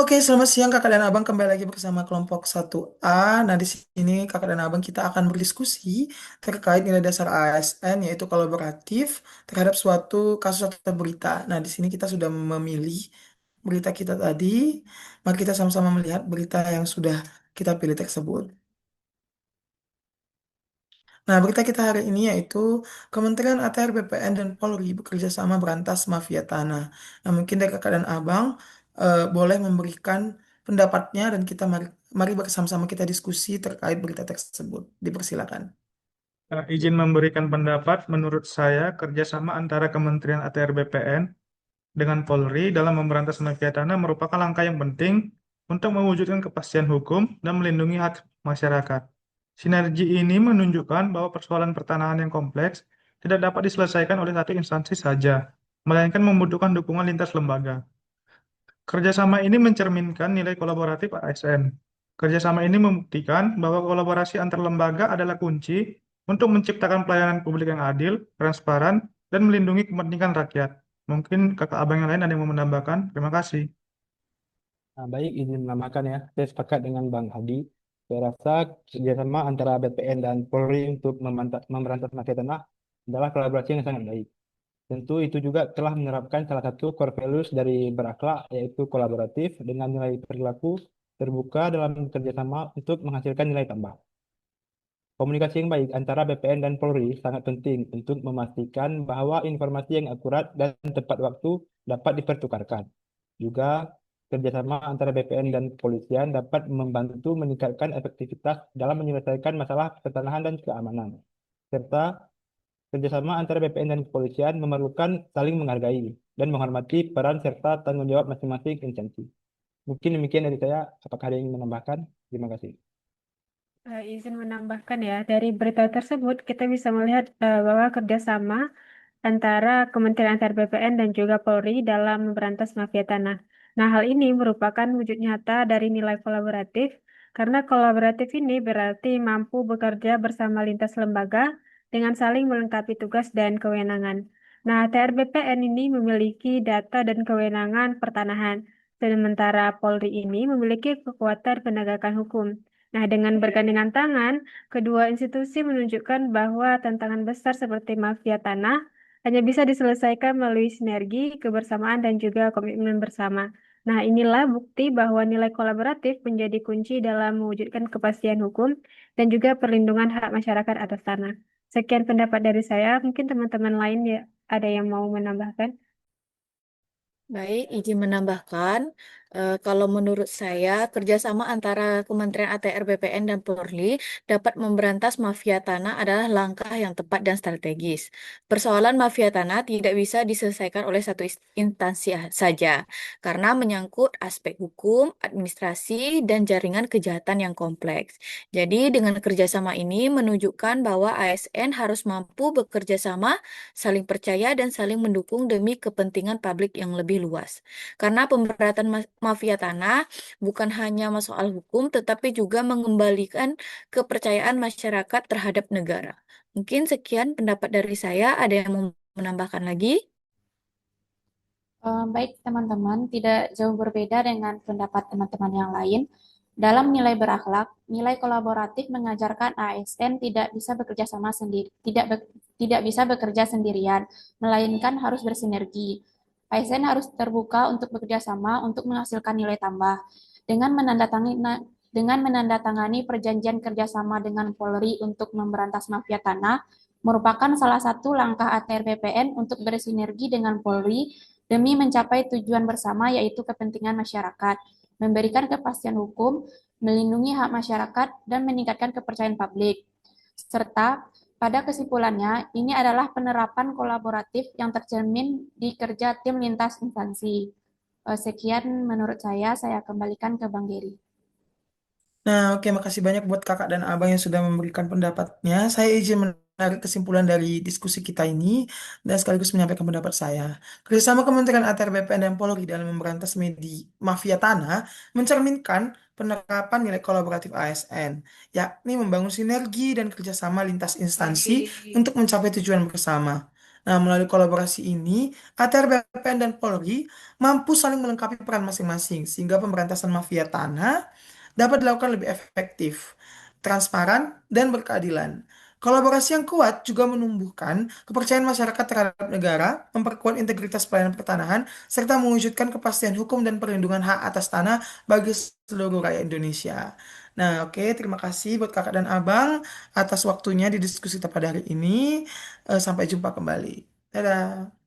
Oke, selamat siang kakak dan abang. Kembali lagi bersama kelompok 1A. Nah, di sini kakak dan abang kita akan berdiskusi terkait nilai dasar ASN, yaitu kolaboratif terhadap suatu kasus atau berita. Nah, di sini kita sudah memilih berita kita tadi. Mari kita sama-sama melihat berita yang sudah kita pilih tersebut. Nah, berita kita hari ini yaitu Kementerian ATR, BPN, dan Polri bekerja sama berantas mafia tanah. Nah, mungkin dari kakak dan abang boleh memberikan pendapatnya dan kita mari bersama-sama kita diskusi terkait berita tersebut. Dipersilakan. Izin memberikan pendapat, menurut saya kerjasama antara Kementerian ATR BPN dengan Polri dalam memberantas mafia tanah merupakan langkah yang penting untuk mewujudkan kepastian hukum dan melindungi hak masyarakat. Sinergi ini menunjukkan bahwa persoalan pertanahan yang kompleks tidak dapat diselesaikan oleh satu instansi saja, melainkan membutuhkan dukungan lintas lembaga. Kerjasama ini mencerminkan nilai kolaboratif ASN. Kerjasama ini membuktikan bahwa kolaborasi antar lembaga adalah kunci untuk menciptakan pelayanan publik yang adil, transparan, dan melindungi kepentingan rakyat. Mungkin kakak abang yang lain ada yang mau menambahkan. Terima kasih. Nah, baik, izin menambahkan ya, saya sepakat dengan Bang Hadi. Saya rasa kerjasama antara BPN dan Polri untuk memberantas mafia tanah adalah kolaborasi yang sangat baik. Tentu itu juga telah menerapkan salah satu core values dari berakhlak, yaitu kolaboratif dengan nilai perilaku terbuka dalam kerjasama untuk menghasilkan nilai tambah. Komunikasi yang baik antara BPN dan Polri sangat penting untuk memastikan bahwa informasi yang akurat dan tepat waktu dapat dipertukarkan. Juga kerjasama antara BPN dan kepolisian dapat membantu meningkatkan efektivitas dalam menyelesaikan masalah pertanahan dan keamanan. Serta kerjasama antara BPN dan kepolisian memerlukan saling menghargai dan menghormati peran serta tanggung jawab masing-masing instansi. Mungkin demikian dari saya. Apakah ada yang ingin menambahkan? Terima kasih. Izin menambahkan ya, dari berita tersebut kita bisa melihat bahwa kerjasama antara Kementerian Antar BPN dan juga Polri dalam memberantas mafia tanah. Nah, hal ini merupakan wujud nyata dari nilai kolaboratif, karena kolaboratif ini berarti mampu bekerja bersama lintas lembaga dengan saling melengkapi tugas dan kewenangan. Nah, TR BPN ini memiliki data dan kewenangan pertanahan, sementara Polri ini memiliki kekuatan penegakan hukum. Nah, dengan bergandengan tangan, kedua institusi menunjukkan bahwa tantangan besar seperti mafia tanah hanya bisa diselesaikan melalui sinergi, kebersamaan, dan juga komitmen bersama. Nah, inilah bukti bahwa nilai kolaboratif menjadi kunci dalam mewujudkan kepastian hukum dan juga perlindungan hak masyarakat atas tanah. Sekian pendapat dari saya. Mungkin teman-teman lain ya ada yang mau menambahkan. Baik, izin menambahkan, kalau menurut saya kerjasama antara Kementerian ATR, BPN, dan Polri dapat memberantas mafia tanah adalah langkah yang tepat dan strategis. Persoalan mafia tanah tidak bisa diselesaikan oleh satu instansi saja, karena menyangkut aspek hukum, administrasi, dan jaringan kejahatan yang kompleks. Jadi, dengan kerjasama ini menunjukkan bahwa ASN harus mampu bekerja sama, saling percaya, dan saling mendukung demi kepentingan publik yang lebih luas. Karena pemberatan mafia tanah bukan hanya soal hukum, tetapi juga mengembalikan kepercayaan masyarakat terhadap negara. Mungkin sekian pendapat dari saya. Ada yang mau menambahkan lagi? Baik teman-teman, tidak jauh berbeda dengan pendapat teman-teman yang lain. Dalam nilai berakhlak, nilai kolaboratif mengajarkan ASN tidak bisa bekerja sama sendiri, tidak bisa bekerja sendirian, melainkan harus bersinergi. ASN harus terbuka untuk bekerja sama untuk menghasilkan nilai tambah. Dengan menandatangani dengan menandatangani perjanjian kerjasama dengan Polri untuk memberantas mafia tanah, merupakan salah satu langkah ATR BPN untuk bersinergi dengan Polri demi mencapai tujuan bersama yaitu kepentingan masyarakat, memberikan kepastian hukum, melindungi hak masyarakat, dan meningkatkan kepercayaan publik. Serta pada kesimpulannya, ini adalah penerapan kolaboratif yang tercermin di kerja tim lintas instansi. Sekian menurut saya kembalikan ke Bang Geri. Nah, oke, makasih banyak buat kakak dan abang yang sudah memberikan pendapatnya. Saya izin menarik kesimpulan dari diskusi kita ini dan sekaligus menyampaikan pendapat saya. Kerjasama Kementerian ATR, BPN, dan Polri dalam memberantas mafia tanah mencerminkan penerapan nilai kolaboratif ASN, yakni membangun sinergi dan kerjasama lintas instansi untuk mencapai tujuan bersama. Nah, melalui kolaborasi ini, ATR, BPN, dan Polri mampu saling melengkapi peran masing-masing, sehingga pemberantasan mafia tanah dapat dilakukan lebih efektif, transparan, dan berkeadilan. Kolaborasi yang kuat juga menumbuhkan kepercayaan masyarakat terhadap negara, memperkuat integritas pelayanan pertanahan, serta mewujudkan kepastian hukum dan perlindungan hak atas tanah bagi seluruh rakyat Indonesia. Nah, oke, terima kasih buat kakak dan abang atas waktunya di diskusi kita pada hari ini. Sampai jumpa kembali. Dadah.